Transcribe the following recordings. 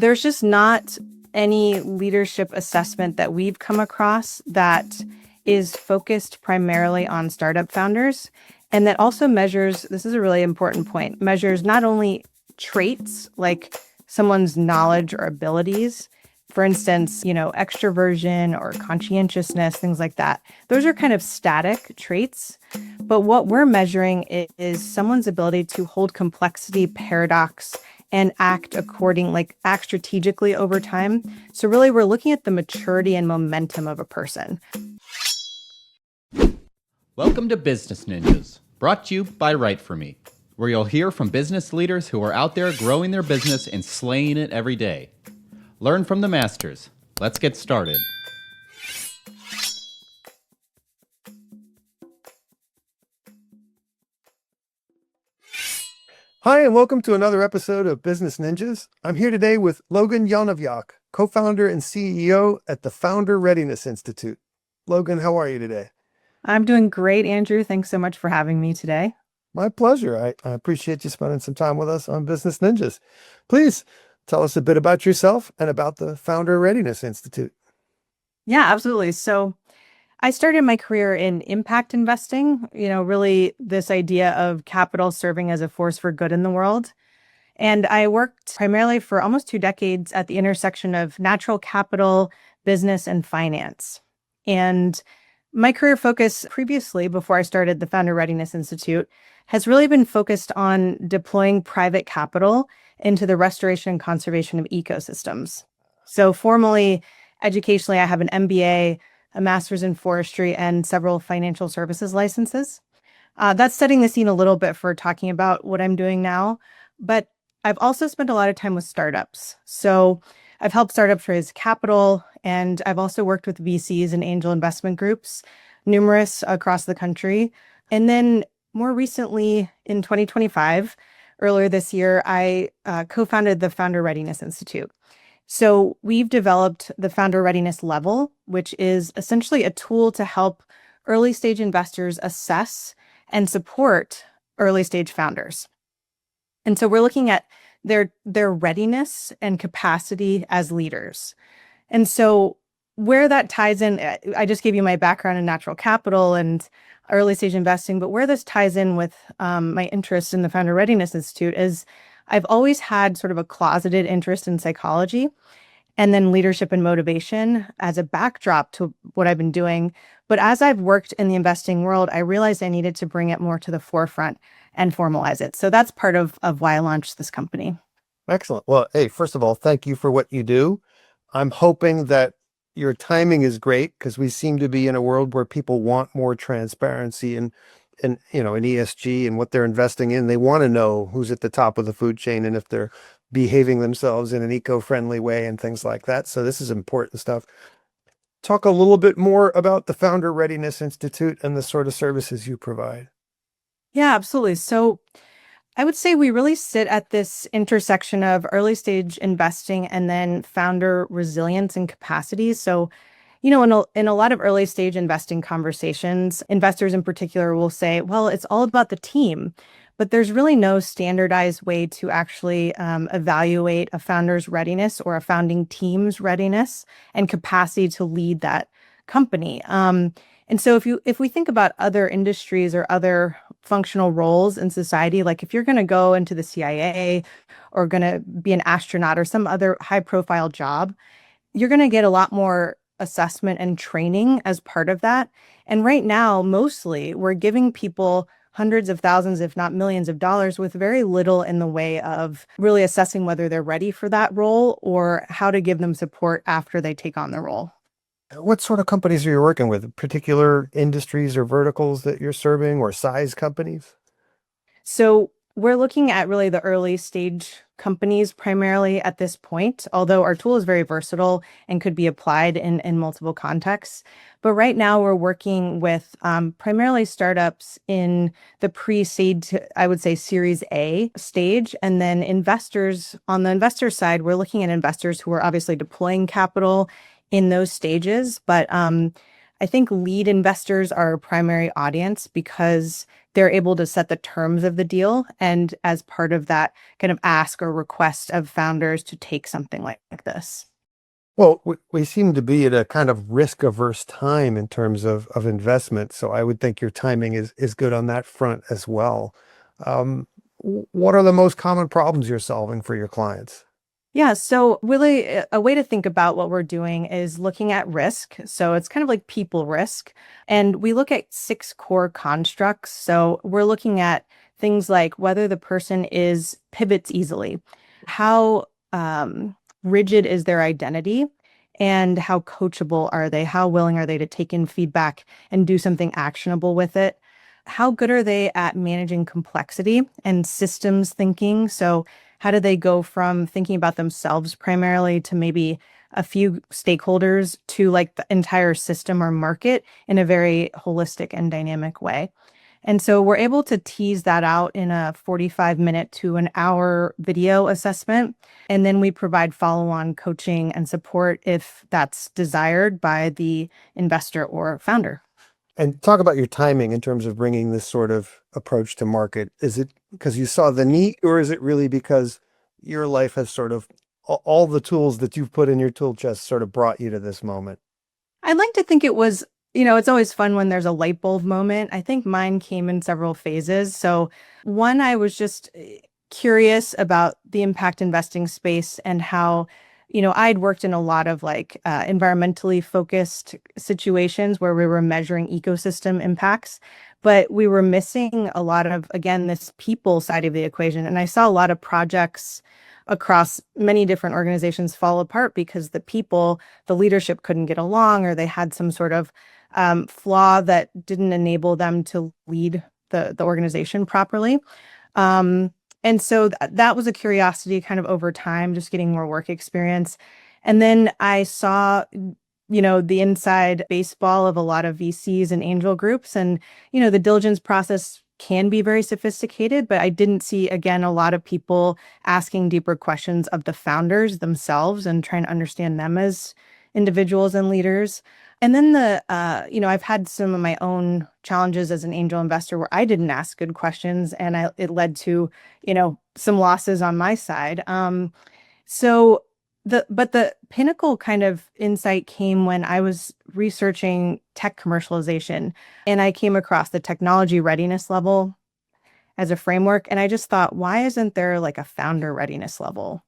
There's just not any leadership assessment that we've come across that is focused primarily on startup founders and that also measures, this is a really important point, measures not only traits like someone's knowledge or abilities, for instance, extroversion or conscientiousness, things like that. Those are kind of static traits. But what we're measuring is someone's ability to hold complexity, paradox, and act strategically over time. So really, we're looking at the maturity and momentum of a person. Welcome to Business Ninjas, brought to you by Write For Me, where you'll hear from business leaders who are out there growing their business and slaying it every day. Learn from the masters. Let's get started. Hi, and welcome to another episode of Business Ninjas. I'm here today with Logan Yonavjak, co-founder and CEO at the Founder Readiness Institute. Logan, how are you today? I'm doing great, Andrew. Thanks so much for having me today. My pleasure. I appreciate you spending some time with us on Business Ninjas. Please tell us a bit about yourself and about the Founder Readiness Institute. Yeah, absolutely. So I started my career in impact investing, really this idea of capital serving as a force for good in the world. And I worked primarily for almost 2 decades at the intersection of natural capital, business, and finance. And my career focus previously, before I started the Founder Readiness Institute, has really been focused on deploying private capital into the restoration and conservation of ecosystems. So formally, educationally, I have an MBA, a master's in forestry, and several financial services licenses. That's setting the scene a little bit for talking about what I'm doing now. But I've also spent a lot of time with startups. So I've helped startups raise capital, and I've also worked with VCs and angel investment groups, numerous across the country. And then more recently, in 2025, earlier this year, I co-founded the Founder Readiness Institute. So we've developed the Founder Readiness Level, which is essentially a tool to help early stage investors assess and support early stage founders. And so we're looking at their readiness and capacity as leaders. And so where that ties in, I just gave you my background in natural capital and early stage investing, but where this ties in with my interest in the Founder Readiness Institute is I've always had sort of a closeted interest in psychology and then leadership and motivation as a backdrop to what I've been doing. But as I've worked in the investing world, I realized I needed to bring it more to the forefront and formalize it. So that's part of why I launched this company. Excellent. Well, hey, first of all, thank you for what you do. I'm hoping that your timing is great because we seem to be in a world where people want more transparency and in ESG and what they're investing in. They want to know who's at the top of the food chain and if they're behaving themselves in an eco-friendly way and things like that. So this is important stuff. Talk a little bit more about the Founder Readiness Institute and the sort of services you provide. Yeah, absolutely. So I would say we really sit at this intersection of early stage investing and then founder resilience and capacity. So in a lot of early stage investing conversations, investors in particular will say, well, it's all about the team, but there's really no standardized way to actually evaluate a founder's readiness or a founding team's readiness and capacity to lead that company. And so if we think about other industries or other functional roles in society, like if you're going to go into the CIA or going to be an astronaut or some other high profile job, you're going to get a lot more assessment and training as part of that. And right now, mostly we're giving people hundreds of thousands, if not millions of dollars with very little in the way of really assessing whether they're ready for that role or how to give them support after they take on the role. What sort of companies are you working with? Particular industries or verticals that you're serving or size companies? So we're looking at really the early stage companies primarily at this point, although our tool is very versatile and could be applied in multiple contexts. But right now we're working with primarily startups in the pre-seed, I would say Series A stage, and then investors. On the investor side, we're looking at investors who are obviously deploying capital in those stages. But I think lead investors are our primary audience because they're able to set the terms of the deal. And as part of that kind of ask or request of founders to take something like this. Well, we seem to be at a kind of risk averse time in terms of investment. So I would think your timing is good on that front as well. What are the most common problems you're solving for your clients? Yeah, so really a way to think about what we're doing is looking at risk. So it's kind of like people risk. And we look at six core constructs. So we're looking at things like whether the person is pivots easily, how rigid is their identity, and how coachable are they? How willing are they to take in feedback and do something actionable with it? How good are they at managing complexity and systems thinking? So how do they go from thinking about themselves primarily to maybe a few stakeholders to like the entire system or market in a very holistic and dynamic way? And so we're able to tease that out in a 45-minute to an hour video assessment. And then we provide follow-on coaching and support if that's desired by the investor or founder. And talk about your timing in terms of bringing this sort of approach to market. Is it because you saw the need, or is it really because your life has sort of all the tools that you've put in your tool chest sort of brought you to this moment? I'd like to think it was, it's always fun when there's a light bulb moment. I think mine came in several phases. So, one, I was just curious about the impact investing space and how, I'd worked in a lot of like environmentally focused situations where we were measuring ecosystem impacts, but we were missing a lot of, again, this people side of the equation. And I saw a lot of projects across many different organizations fall apart because the leadership couldn't get along, or they had some sort of flaw that didn't enable them to lead the organization properly. And so that was a curiosity kind of over time, just getting more work experience. And then I saw, the inside baseball of a lot of VCs and angel groups. And, the diligence process can be very sophisticated, but I didn't see, again, a lot of people asking deeper questions of the founders themselves and trying to understand them as individuals and leaders. And then I've had some of my own challenges as an angel investor where I didn't ask good questions, and it led to, some losses on my side. So the pinnacle kind of insight came when I was researching tech commercialization, and I came across the technology readiness level as a framework. And I just thought, why isn't there like a founder readiness level?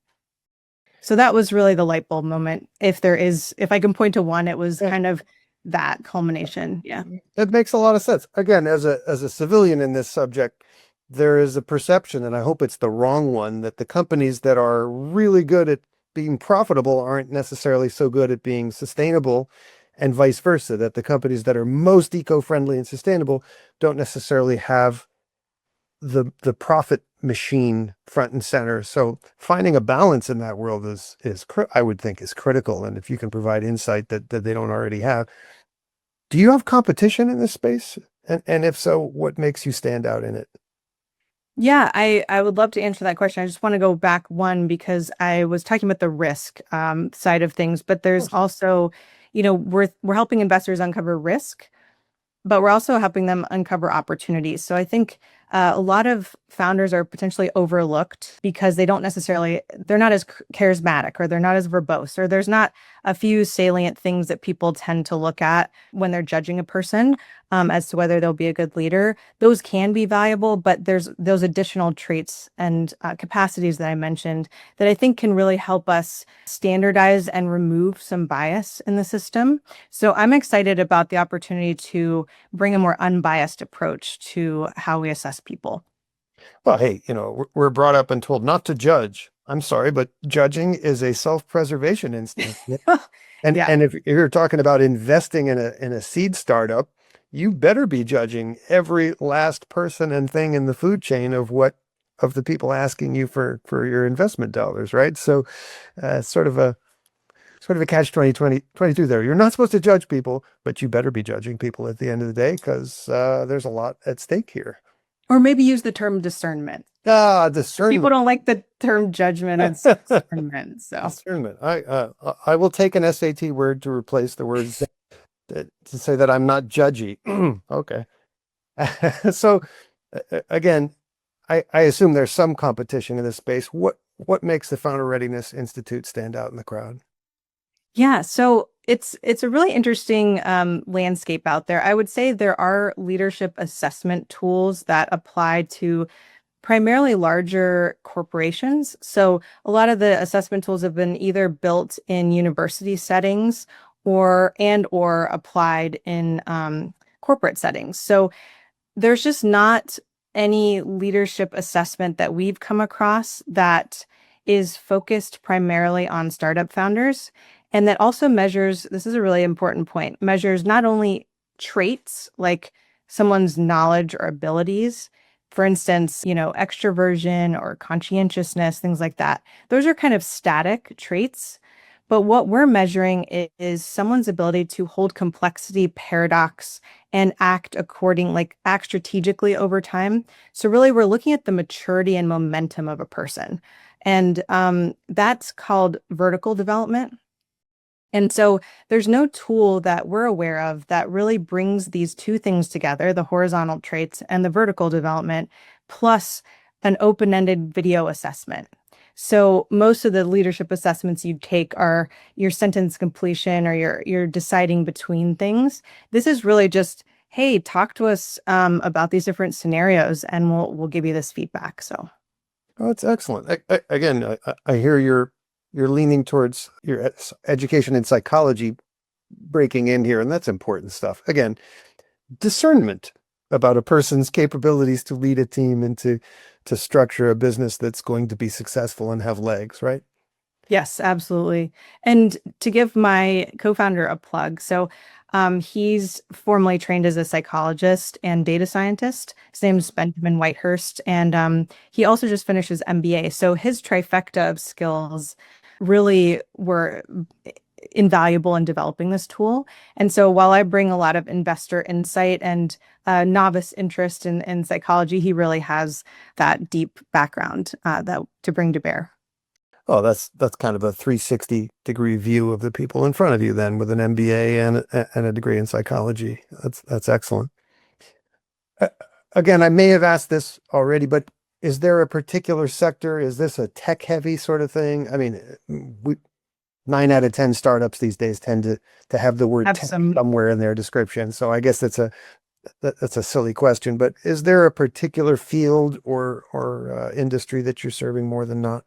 So that was really the light bulb moment. If I can point to one, it was kind of that culmination. Yeah. It makes a lot of sense. Again, as a civilian in this subject, there is a perception, and I hope it's the wrong one, that the companies that are really good at being profitable aren't necessarily so good at being sustainable, and vice versa, that the companies that are most eco-friendly and sustainable don't necessarily have the profit machine front and center. So finding a balance in that world I would think is critical. And if you can provide insight that they don't already have. Do you have competition in this space? And if so, what makes you stand out in it? Yeah, I would love to answer that question. I just want to go back one because I was talking about the risk side of things, but there's also, we're helping investors uncover risk, but we're also helping them uncover opportunities. So I think a lot of founders are potentially overlooked because they're not as charismatic, or they're not as verbose, or there's not a few salient things that people tend to look at when they're judging a person as to whether they'll be a good leader. Those can be valuable, but there's those additional traits and capacities that I mentioned that I think can really help us standardize and remove some bias in the system. So I'm excited about the opportunity to bring a more unbiased approach to how we assess people. Well, hey, we're brought up and told not to judge. I'm sorry, but judging is a self-preservation instinct. And Yeah. and if you're talking about investing in a seed startup, you better be judging every last person and thing in the food chain of the people asking you for your investment dollars, right? So sort of a catch 22 there. You're not supposed to judge people, but you better be judging people at the end of the day, because there's a lot at stake here. Or maybe use the term discernment. Discernment. People don't like the term judgment. It's discernment. So Discernment. I will take an SAT word to replace the word to say that I'm not judgy. Okay. So Again, I assume there's some competition in this space. What makes the Founder Readiness Institute stand out in the crowd? Yeah, so it's a really interesting landscape out there. I would say there are leadership assessment tools that apply to primarily larger corporations. So a lot of the assessment tools have been either built in university settings or applied in corporate settings. So there's just not any leadership assessment that we've come across that is focused primarily on startup founders and that also measures, this is a really important point, measures not only traits like someone's knowledge or abilities, for instance, extroversion or conscientiousness, things like that. Those are kind of static traits. But what we're measuring is someone's ability to hold complexity, paradox, and act strategically over time. So really, we're looking at the maturity and momentum of a person. And that's called vertical development. And so there's no tool that we're aware of that really brings these two things together, the horizontal traits and the vertical development, plus an open-ended video assessment. So most of the leadership assessments you take are your sentence completion or you're deciding between things. This is really just, hey, talk to us about these different scenarios and we'll give you this feedback. So Oh, it's excellent. Again, I hear you're leaning towards your education in psychology breaking in here, and that's important stuff. Again, discernment about a person's capabilities to lead a team and to structure a business that's going to be successful and have legs, right? yes, absolutely. And to give my co-founder a plug, so he's formally trained as a psychologist and data scientist. His name's Benjamin Whitehurst, and he also just finished his MBA. So his trifecta of skills really were invaluable in developing this tool. And so while I bring a lot of investor insight and novice interest in psychology, he really has that deep background that to bring to bear. Oh, that's kind of a 360-degree view of the people in front of you then with an MBA and a degree in psychology. That's excellent. Uh, Again, I may have asked this already, but is there a particular sector? Is this a tech heavy sort of thing? I mean, 9 out of 10 startups these days tend to have the word Have tech some somewhere in their description. So I guess that's a silly question, but is there a particular field or industry that you're serving more than not?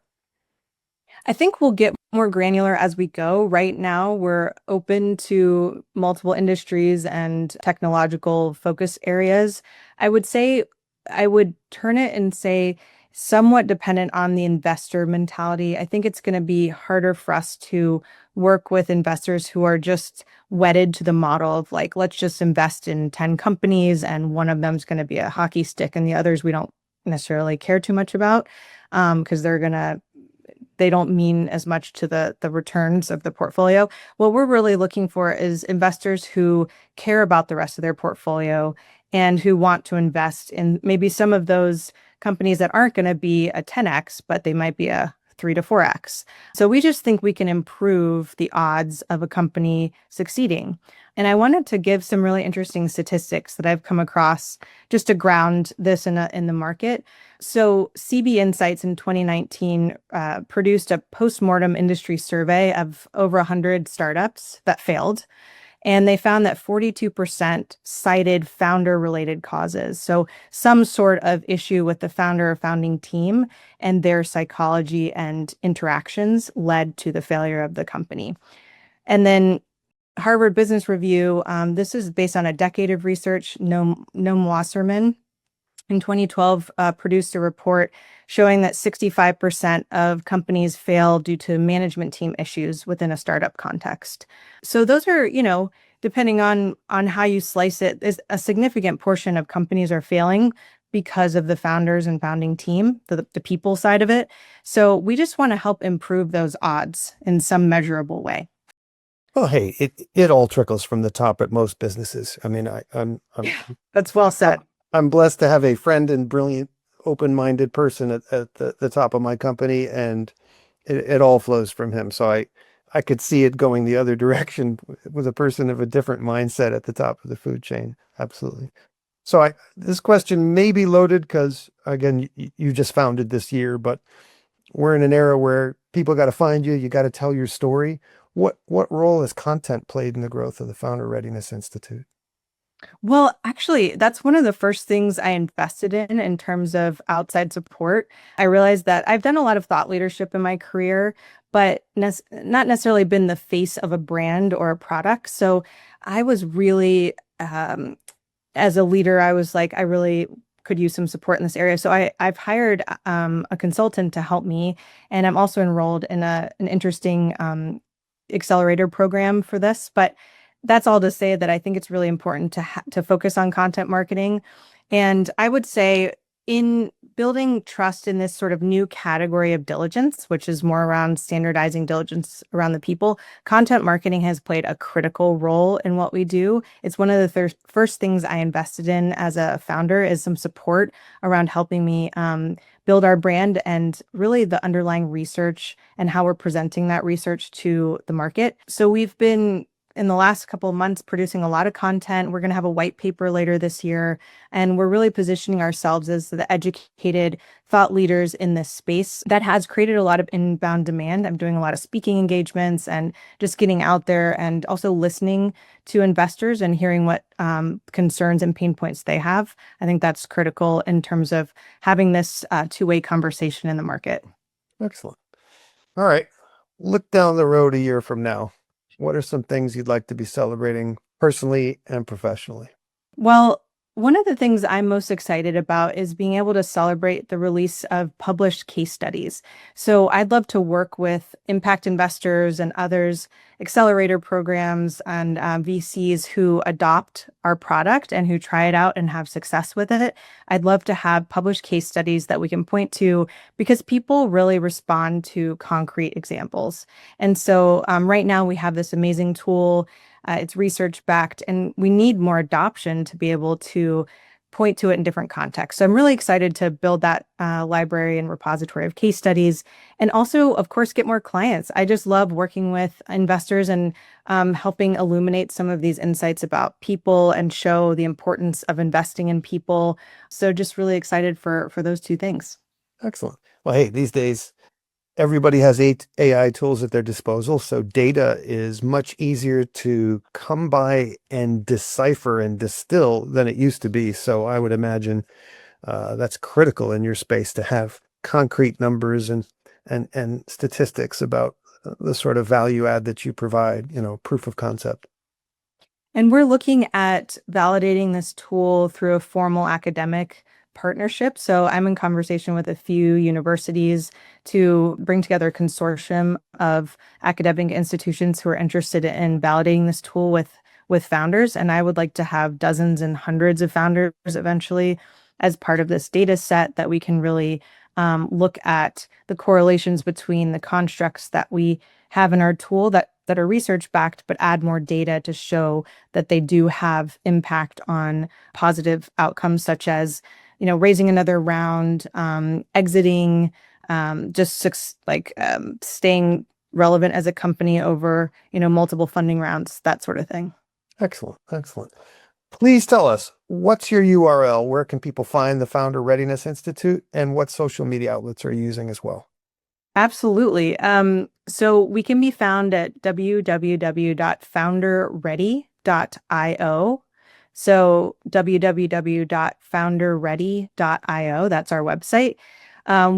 I think we'll get more granular as we go. Right now, we're open to multiple industries and technological focus areas. I would say I would turn it and say somewhat dependent on the investor mentality. I think it's going to be harder for us to work with investors who are just wedded to the model of like, let's just invest in 10 companies and one of them is going to be a hockey stick and the others we don't necessarily care too much about because they don't mean as much to the returns of the portfolio. What we're really looking for is investors who care about the rest of their portfolio and who want to invest in maybe some of those companies that aren't going to be a 10x, but they might be a 3 to 4x. So we just think we can improve the odds of a company succeeding. And I wanted to give some really interesting statistics that I've come across just to ground this in the market. So CB Insights in 2019 produced a postmortem industry survey of over 100 startups that failed. And they found that 42% cited founder related causes. So some sort of issue with the founder or founding team and their psychology and interactions led to the failure of the company. And then Harvard Business Review, this is based on a decade of research. Noam Wasserman in 2012 produced a report showing that 65% of companies fail due to management team issues within a startup context. So those are, depending on how you slice it, is a significant portion of companies are failing because of the founders and founding team, the people side of it. So we just want to help improve those odds in some measurable way. Well, hey, it all trickles from the top at most businesses. I mean, That's well said. I'm blessed to have a friend and brilliant, open-minded person at the top of my company, and it all flows from him. So I could see it going the other direction with a person of a different mindset at the top of the food chain. Absolutely. So this question may be loaded because again, you just founded this year, but we're in an era where people got to find you. You got to tell your story. What role has content played in the growth of the Founder Readiness Institute? Well, actually, that's one of the first things I invested in terms of outside support. I realized that I've done a lot of thought leadership in my career, but not necessarily been the face of a brand or a product. So I was really, as a leader, I was like, I really could use some support in this area. So I've hired a consultant to help me, and I'm also enrolled in an interesting accelerator program for this. But that's all to say that I think it's really important to focus on content marketing. And I would say in building trust in this sort of new category of diligence, which is more around standardizing diligence around the people, content marketing has played a critical role in what we do. It's one of the first things I invested in as a founder is some support around helping me build our brand and really the underlying research and how we're presenting that research to the market. So we've been in the last couple of months producing a lot of content. We're going to have a white paper later this year, and we're really positioning ourselves as the educated thought leaders in this space. That has created a lot of inbound demand. I'm doing a lot of speaking engagements and just getting out there and also listening to investors and hearing what concerns and pain points they have. I think that's critical in terms of having this two-way conversation in the market. Excellent. All right. Look down the road a year from now. What are some things you'd like to be celebrating personally and professionally? Well, one of the things I'm most excited about is being able to celebrate the release of published case studies. So I'd love to work with impact investors and others, accelerator programs and VCs who adopt our product and who try it out and have success with it. I'd love to have published case studies that we can point to because people really respond to concrete examples. And so right now we have this amazing tool. It's research backed, and we need more adoption to be able to point to it in different contexts. So I'm really excited to build that library and repository of case studies, and also, of course, get more clients. I just love working with investors and helping illuminate some of these insights about people and show the importance of investing in people. So just really excited for those two things. Excellent. Well, hey, these days, everybody has AI tools at their disposal, so data is much easier to come by and decipher and distill than it used to be. So I would imagine that's critical in your space to have concrete numbers and statistics about the sort of value add that you provide, proof of concept. And we're looking at validating this tool through a formal academic partnership. So I'm in conversation with a few universities to bring together a consortium of academic institutions who are interested in validating this tool with founders. And I would like to have dozens and hundreds of founders eventually as part of this data set that we can really look at the correlations between the constructs that we have in our tool that are research backed, but add more data to show that they do have impact on positive outcomes, such as, raising another round, exiting, staying relevant as a company over, multiple funding rounds, that sort of thing. Excellent. Excellent. Please tell us, what's your URL? Where can people find the Founder Readiness Institute, and what social media outlets are you using as well? Absolutely. So we can be found at www.founderready.io. So www.founderready.io, that's our website.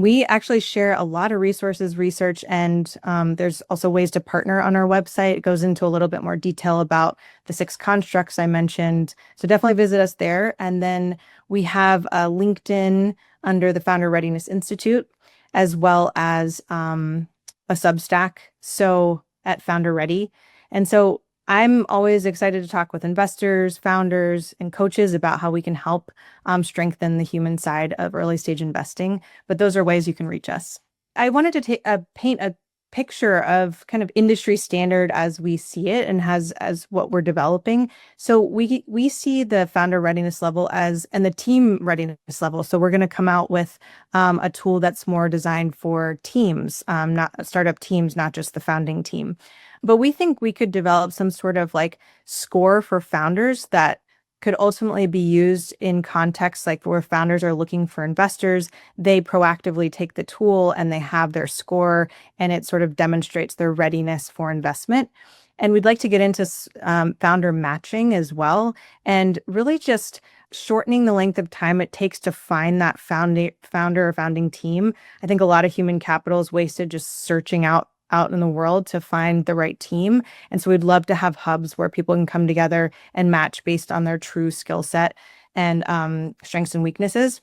We actually share a lot of resources, research, and there's also ways to partner on our website. It goes into a little bit more detail about the 6 constructs I mentioned. So definitely visit us there. And then we have a LinkedIn under the Founder Readiness Institute, as well as a Substack, so at Founder Ready. And so I'm always excited to talk with investors, founders, and coaches about how we can help strengthen the human side of early stage investing. But those are ways you can reach us. I wanted to paint a picture of kind of industry standard as we see it and as what we're developing. So we see the founder readiness level and the team readiness level. So we're going to come out with a tool that's more designed for teams, not startup teams, not just the founding team. But we think we could develop some sort of like score for founders that could ultimately be used in contexts like where founders are looking for investors. They proactively take the tool and they have their score, and it sort of demonstrates their readiness for investment. And we'd like to get into founder matching as well, and really just shortening the length of time it takes to find that founder or founding team. I think a lot of human capital is wasted just searching out in the world to find the right team. And so we'd love to have hubs where people can come together and match based on their true skill set and strengths and weaknesses.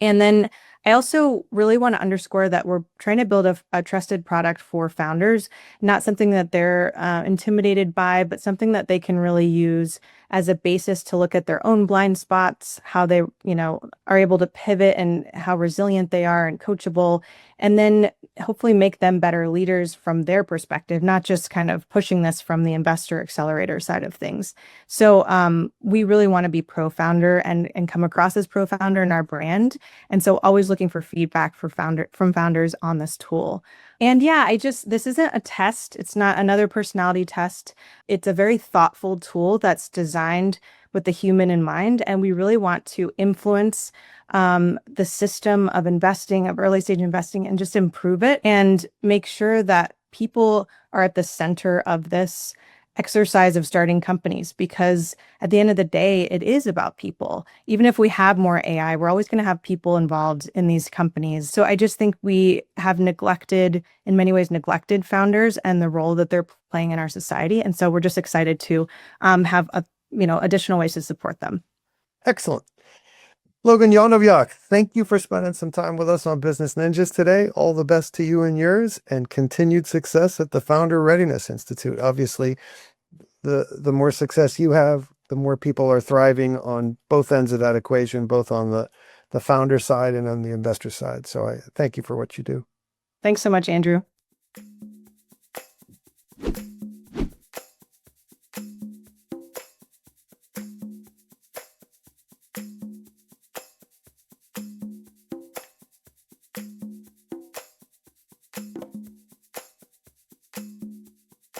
And then I also really want to underscore that we're trying to build a trusted product for founders, not something that they're intimidated by, but something that they can really use as a basis to look at their own blind spots, how they, are able to pivot and how resilient they are and coachable, and then hopefully make them better leaders from their perspective, not just kind of pushing this from the investor accelerator side of things. So we really want to be pro-founder and come across as pro-founder in our brand. And so always looking for feedback from founders on this tool. And yeah, this isn't a test. It's not another personality test. It's a very thoughtful tool that's designed with the human in mind. And we really want to influence the system of investing, of early stage investing, and just improve it and make sure that people are at the center of this exercise of starting companies, because at the end of the day, it is about people. Even if we have more AI, we're always going to have people involved in these companies. So I just think we have in many ways neglected founders and the role that they're playing in our society. And so we're just excited to have additional ways to support them. Excellent. Logan Yonavjak, thank you for spending some time with us on Business Ninjas today. All the best to you and yours, and continued success at the Founder Readiness Institute. Obviously, the more success you have, the more people are thriving on both ends of that equation, both on the founder side and on the investor side. So I thank you for what you do. Thanks so much, Andrew.